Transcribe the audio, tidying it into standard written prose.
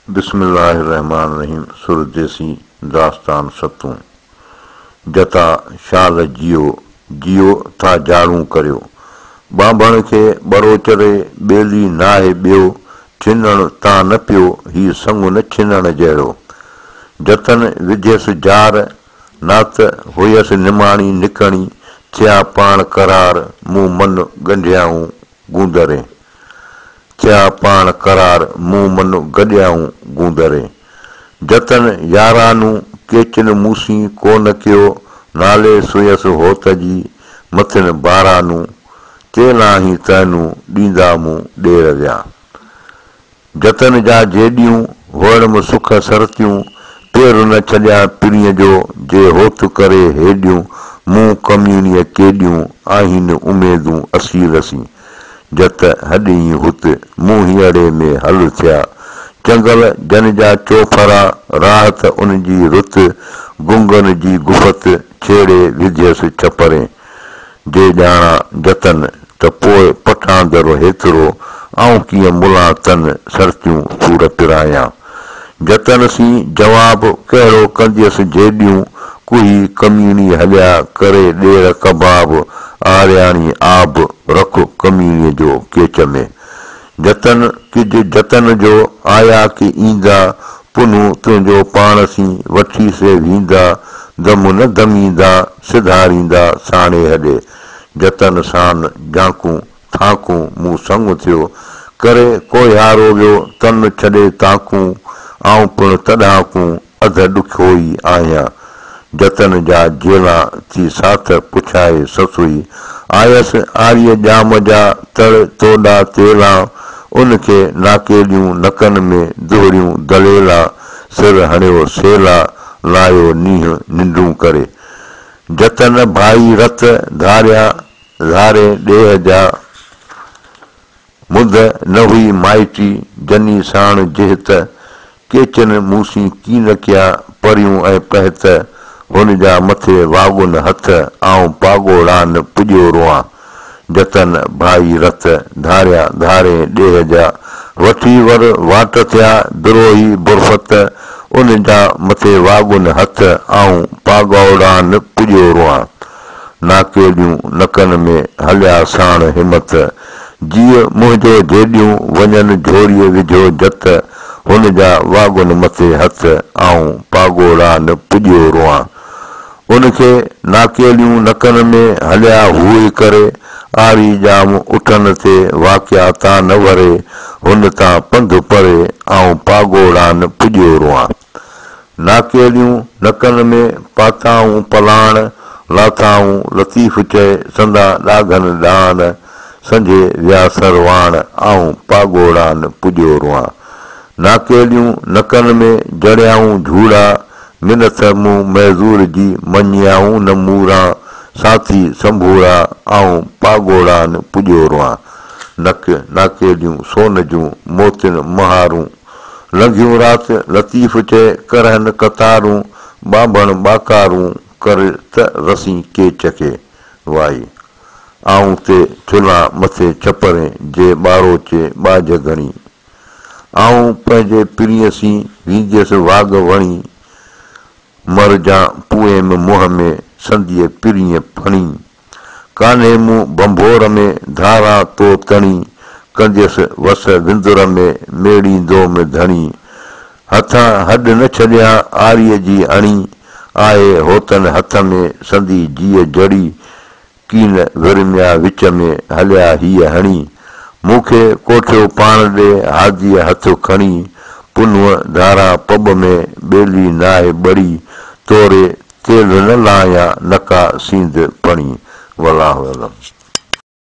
बिस्मिल्लाहिर्रहमानिर्रहीम। सुरदेसी दास्तान सतूं। जता शाल जियो जियो था जाड़ू करियो, बांभण खे बड़ो चरे बेली नाहे ॿियो, छिनण ता न पियो ही संग न छिनण जहिड़ो। जतन विझयसि जार नात हुयसि निमाणी निकणी, थिया पाण करार मूं मन गंढियाऊं गूंदरे। थिया पाण करार मूं मन गॾियाऊं गूंदरे। जतन यारानू केचिन मूसी कोन कयो, नाले सुयसि होत जी मथिन बारानू, तेलाही तैनू ॾींदा मूं ॾेर विया। जतन जा जेॾियूं होड़म सुख सरतियूं, पेर न छॾिया पिरीअ जो जे होत करे हेॾियूं, मूं कमीणीअ केॾियूं आहिनि उमेदूं असी रसी। जत हॾी हुत मूं हीअड़े में हल थिया, चंगल जन जा चोफरा राहत उन जी रुत, गुंगन जी गुफ़त छेड़े विझयसि छपरे। जे ॼाणा जतन त पोइ पठांदड़ हेतिरो, आऊं कीअं मुला तन सरतियूं सूर पिरायां। जतन सी जवाब कहिड़ो कंदियसि जेॾियूं, कुही कमीणी हलिया करे ॾेर कबाब, आरियाणी आब रख कमीणीअ जो केच में। जतन किज जतन जो आया की ईंदा, पुनू तुंहिंजो पाण सी वठी से वींदा, दम न दमींदा सिधारींदा साणे हॾे। जतन सान झांकूं थाकूं मूं संग थियो, करे कोहारो वियो तन छॾे ताकूं, आऊं पिण तॾाकूं अध ॾुखियो ई आहियां। जतन जा जेला थी साथ पुछाए ससुई, आयसि आर्य जाम जा तड़ तोॾा तेला, उनखे नाकेलियूं नकन में दोहरियूं दलेला, सिर हणियो सेला लायो नींहं निंडूं करे। जतन भाई रत धारिया धारे ॾेह जा, मुद न हुई माइटी जनी साण जिहत, केचन मूसी कीन कया परियूं ऐं पहत, हुन जा मथे वागुन हथ आऊं पागोड़ा न पुॼियो रोआं। जतन भाई रत धारिया धारे ॾेह जा, वठी वर वाट थिया द्रोही बुरफत, उन जा मथे वागुन हथ आऊं पागोड़ा न पुॼियो रोआं। नाकेलियूं नकन में हलिया साण हिमत, जीअ मुंहिंजो जेॾियूं वञनि झोरीअ विझो जत, हुन जा वागुन मथे हथ आऊं पागोड़ा न पुॼियो रोआं। उनखे नाकेलियूं नकन में हलिया हुई करे, आरी जाम उठन ते वाकिया ता न वरे, हुन तां पंधु परे आऊं पागोड़ा न पुॼियो रोआं। नाकेलियूं नकन में पाताऊं पलाण, लाथाऊं लतीफ़ चए संदा ॾाघन ॾान, संझे विया सरवाण आऊं पागोड़ा न पुॼियो रोआं। नाकेलियूं नकन में जड़ियाऊं झूड़ा, मिनथ मूं महज़ूर जी मञियाऊं न मूरा, साथी संभूरा आऊं पागोड़ा न पुॼियो रोआं। नक नाकेलियूं सोन जूं मोतिन महारूं, लंघियूं राति लतीफ़ चए करहन कतारूं, बांभण बाकारूं कर त रसी केच खे वाई। आऊं ते चुला मथे छपरे जे ॿारो चे ॿाज घणी, आऊं पंहिंजे पिरीअ सी वींदियसि वाग वणी, मर जा पुए में मुंहं में संदीअ पिरीअ फणी, कान्हे मूं बंभोर में धारा तो तणी, कंदियसि वस विंदुर में मेड़ींदो में धणी। हथां हॾ न छॾिया आरीअ जी अणी, आहे होतन हथ में संदी जीअ जड़ी, कीन विरमिया विच में हलिया हीअ हणी। मूंखे कोठियो पाण ॾे हादीअ हथ खणी, पुनूअ धारा पब में ॿेली नाहे बड़ी, तोरे तेल न लाया नका सींद पणी। वल्लाहु अलम।